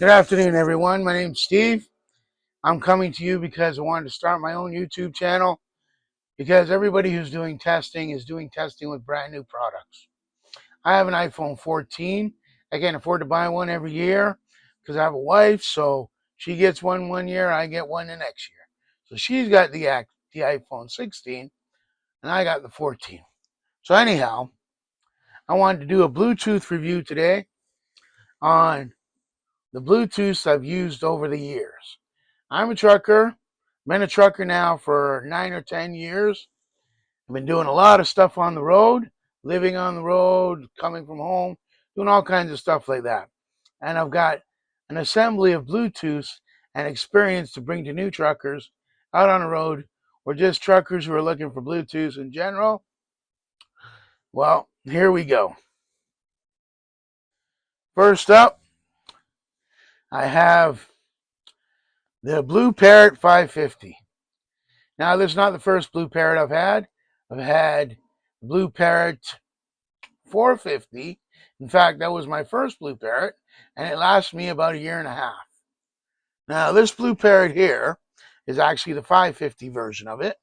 Good afternoon, everyone. My name's Steve. I'm coming to you because I wanted to start my own YouTube channel because everybody who's doing testing is doing testing with brand new products. I have an iPhone 14. I can't afford to buy one every year because I have a wife, so she gets one year, I get one the next year. So she's got the iPhone 16, and I got the 14. So anyhow, I wanted to do a Bluetooth review today on the Bluetooths I've used over the years. I'm a trucker. Been a trucker now for 9 or 10 years. I've been doing a lot of stuff on the road, living on the road, coming from home, doing all kinds of stuff like that. And I've got an assembly of Bluetooths and experience to bring to new truckers out on the road or just truckers who are looking for Bluetooths in general. Well, here we go. First up, I have the Blue Parrott 550. Now, this is not the first Blue Parrott I've had. I've had Blue Parrott 450. In fact, that was my first Blue Parrott, and it lasted me about a year and a half. Now, this Blue Parrott here is actually the 550 version of it.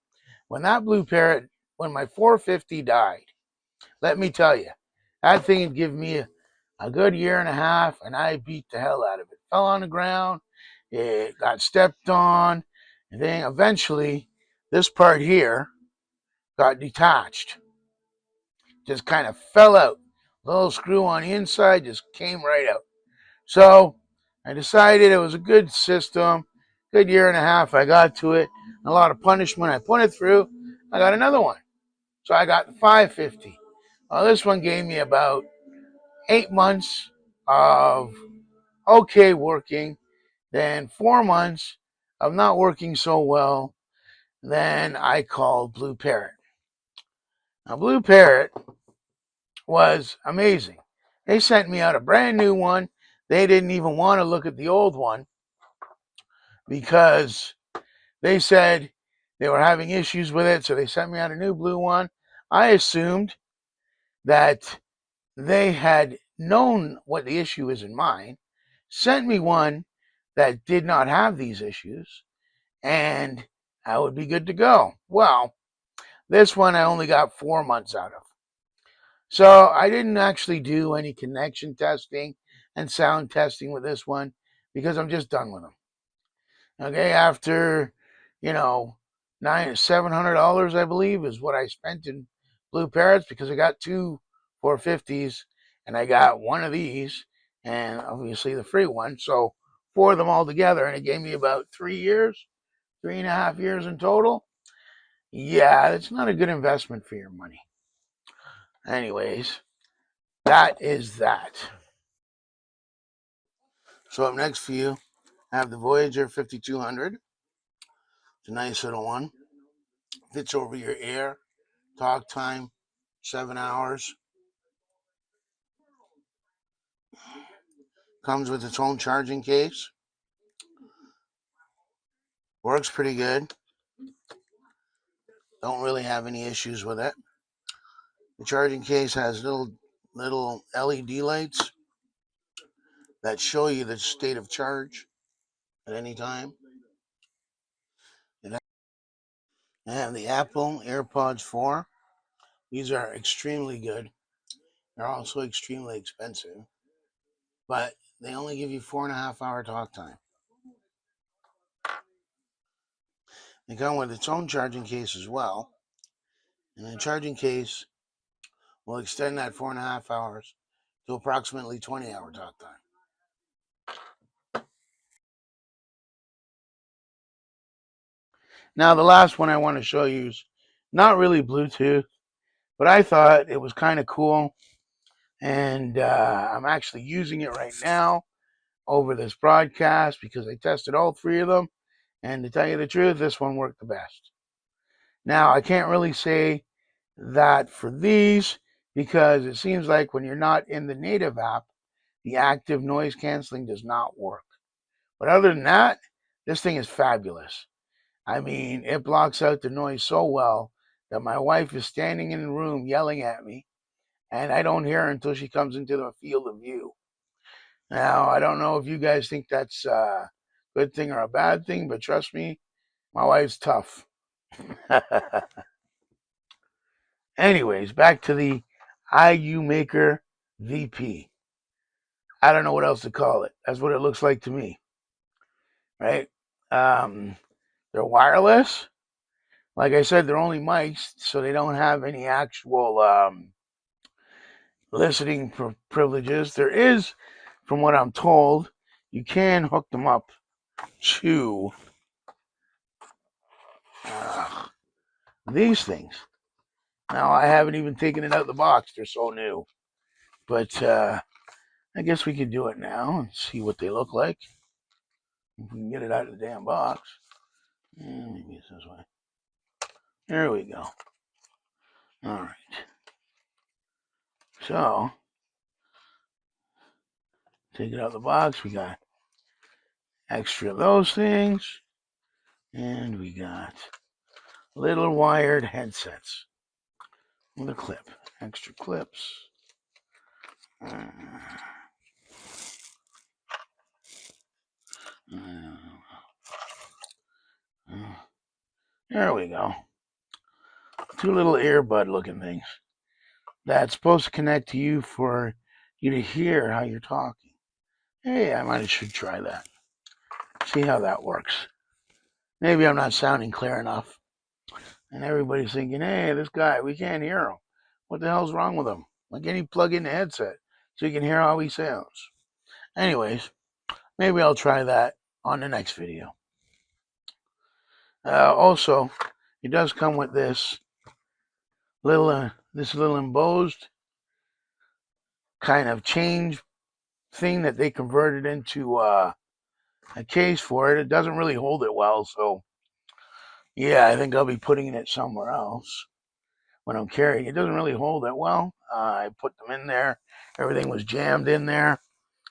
When my 450 died, let me tell you, that thing had given me a good year and a half, and I beat the hell out of it. Fell on the ground, it got stepped on, and then eventually this part here got detached. Just kind of fell out. The little screw on the inside just came right out. So I decided it was a good system, good year and a half. I got to it. A lot of punishment. I put it through. I got another one. So I got the 550. Well, this one gave me about 8 months of okay working, then 4 months of not working so well. Then I called Blue Parrott. Now, Blue Parrott was amazing. They sent me out a brand new one. They didn't even want to look at the old one because they said they were having issues with it, so they sent me out a new blue one. I assumed that they had known what the issue is in mine, sent me one that did not have these issues, and I would be good to go. Well, this one I only got 4 months out of. So I didn't actually do any connection testing and sound testing with this one because I'm just done with them. Okay, after, $700, I believe, is what I spent in Blue Parrots because I got two 450s and I got one of these and obviously the free one. So 4 of them all together, and it gave me about 3 years, 3.5 years in total. Yeah, it's not a good investment for your money. Anyways, that is that. So up next for you, I have the Voyager 5200. It's a nice little one. Fits over your ear. Talk time, 7 hours. Comes with its own charging case. Works pretty good. Don't really have any issues with it. The charging case has little LED lights that show you the state of charge at any time. I have the Apple Airpods 4. These are extremely good. They're also extremely expensive, but they only give you 4.5 hour talk time. They come with its own charging case as well, and the charging case will extend that 4.5 hours to approximately 20-hour talk time. Now, the last one I want to show you is not really Bluetooth, but I thought it was kind of cool, and I'm actually using it right now over this broadcast because I tested all 3 of them, and to tell you the truth, this one worked the best. Now, I can't really say that for these because it seems like when you're not in the native app, the active noise canceling does not work. But other than that, this thing is fabulous. I mean, it blocks out the noise so well that my wife is standing in the room yelling at me, and I don't hear her until she comes into the field of view. Now, I don't know if you guys think that's a good thing or a bad thing, but trust me, my wife's tough. Anyways, back to the IUMAKEVP. I don't know what else to call it. That's what it looks like to me, right? They're wireless. Like I said, they're only mics, so they don't have any actual listening privileges. There is, from what I'm told, you can hook them up to these things. Now, I haven't even taken it out of the box. They're so new. But I guess we could do it now and see what they look like. If we can get it out of the damn box. Maybe it's this way. There we go. All right. So, take it out of the box. We got extra of those things. And we got little wired headsets with a clip. Extra clips. There we go. Two little earbud looking things. That's supposed to connect to you for you to hear how you're talking. Hey, I should try that. See how that works. Maybe I'm not sounding clear enough. And everybody's thinking, hey, this guy, we can't hear him. What the hell's wrong with him? Why can't he plug in the headset so you can hear how he sounds? Anyways, maybe I'll try that on the next video. Also, it does come with this little embossed kind of change thing that they converted into a case for it. It doesn't really hold it well, so yeah, I think I'll be putting it somewhere else when I'm carrying it. It doesn't really hold it well. I put them in there. Everything was jammed in there.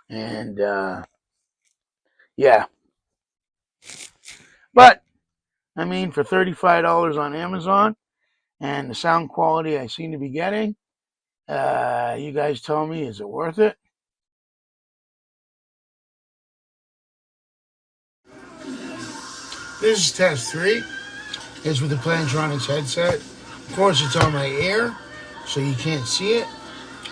And yeah. But, I mean, for $35 on Amazon and the sound quality I seem to be getting, you guys tell me, is it worth it? This is test 3. It's with the Plantronics headset. Of course, it's on my ear, so you can't see it.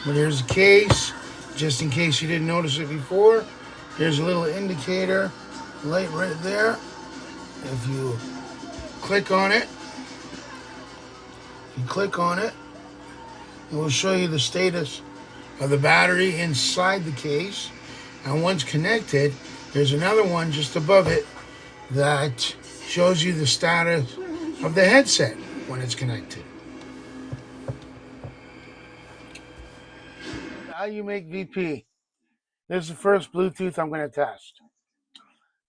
But here's the case, just in case you didn't notice it before. Here's a little indicator light right there. If you click on it, it will show you the status of the battery inside the case. And once connected, there's another one just above it that shows you the status of the headset when it's connected. IUMAKEVP. This is the first Bluetooth I'm going to test.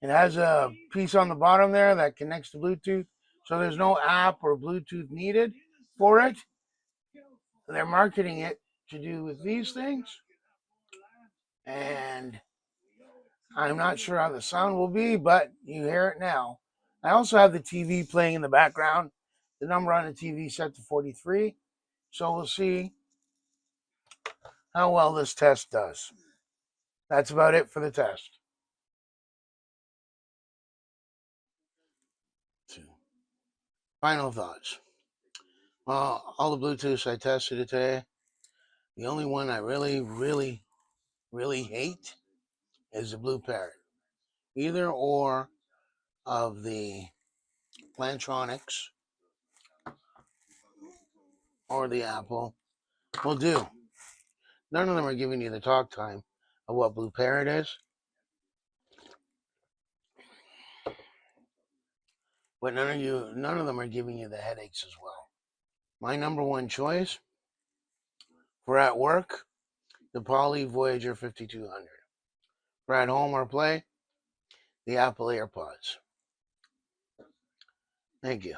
It has a piece on the bottom there that connects to Bluetooth, so there's no app or Bluetooth needed for it. They're marketing it to do with these things, and I'm not sure how the sound will be, but you hear it now. I also have the TV playing in the background. The number on the TV set to 43, so we'll see how well this test does. That's about it for the test. Final thoughts. Well, all the Bluetooths I tested today, the only one I really hate is the Blue Parrot. Either or of the Plantronics or the Apple will do. None of them are giving you the talk time of what Blue Parrot is. But none of them are giving you the headaches as well. My number one choice for at work, the Poly Voyager 5200. For at home or play, the Apple AirPods. Thank you.